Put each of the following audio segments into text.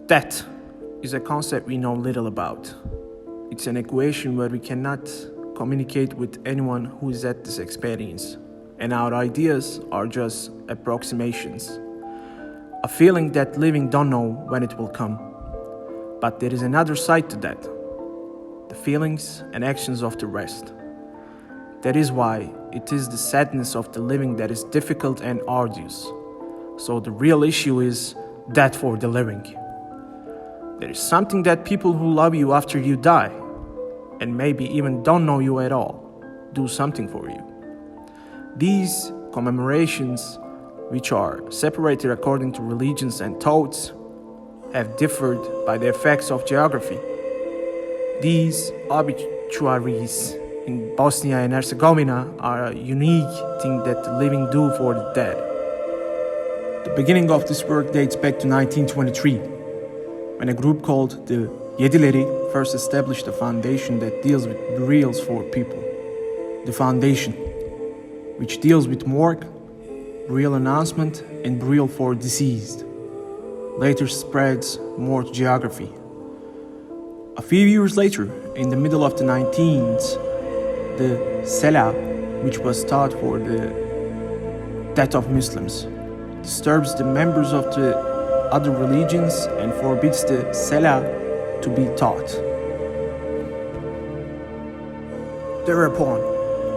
Death is a concept we know little about. It's an equation where we cannot communicate with anyone who is at this experience, and our ideas are just approximations. A feeling that living don't know when it will come. But there is another side to that, the feelings and actions of the rest. That is why it is the sadness of the living that is difficult and arduous. So the real issue is death for the living. There is something that people who love you after you die, and maybe even don't know you at all, do something for you. These commemorations, which are separated according to religions and thoughts, have differed by the effects of geography. These obituaries in Bosnia and Herzegovina are a unique thing that the living do for the dead. The beginning of this work dates back to 1923, when a group called the Yedileri first established a foundation that deals with burials for people. The foundation, which deals with morgue, burial announcement, and burial for deceased, later spreads more to geography. A few years later, in the middle of the 19th, the Salah, which was taught for the death of Muslims, disturbs the members of the other religions and forbids the Salah to be taught. Thereupon,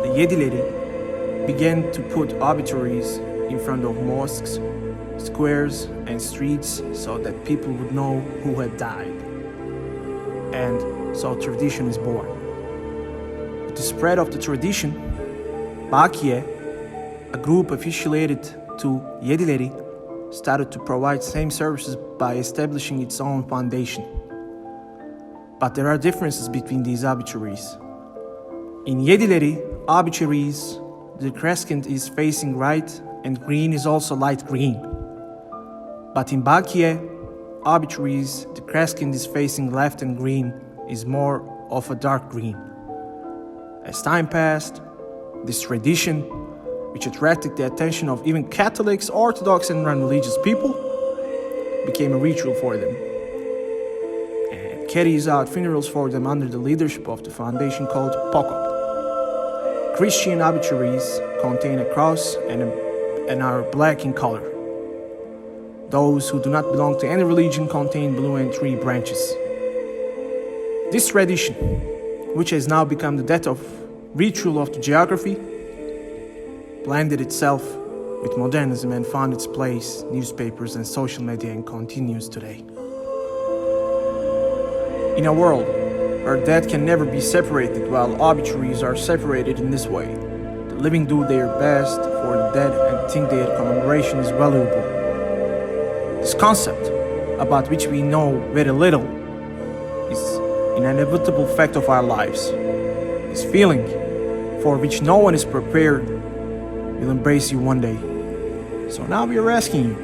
the Yedileri began to put obituaries in front of mosques, squares, and streets so that people would know who had died. And so tradition is born. With the spread of the tradition, Bakiye, a group affiliated to Yedileri, started to provide same services by establishing its own foundation. But there are differences between these obituaries. In Yedileri obituaries, the crescent is facing right and green is also light green. But in Bakiye obituaries, the crescent is facing left and green is more of a dark green. As time passed, this tradition, which attracted the attention of even Catholics, Orthodox, and non-religious people, became a ritual for them, and carries out funerals for them under the leadership of the foundation called Pokop. Christian obituaries contain a cross and are black in color. Those who do not belong to any religion contain blue and 3 branches. This tradition, which has now become the death of ritual of the geography, blended itself with modernism and found its place in newspapers and social media and continues today. In a world where death can never be separated while obituaries are separated in this way, the living do their best for the dead and think their commemoration is valuable. This concept, about which we know very little, is an inevitable fact of our lives. This feeling, for which no one is prepared, will embrace you one day. So now we are asking you,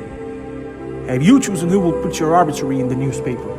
have you chosen who will put your obituary in the newspaper?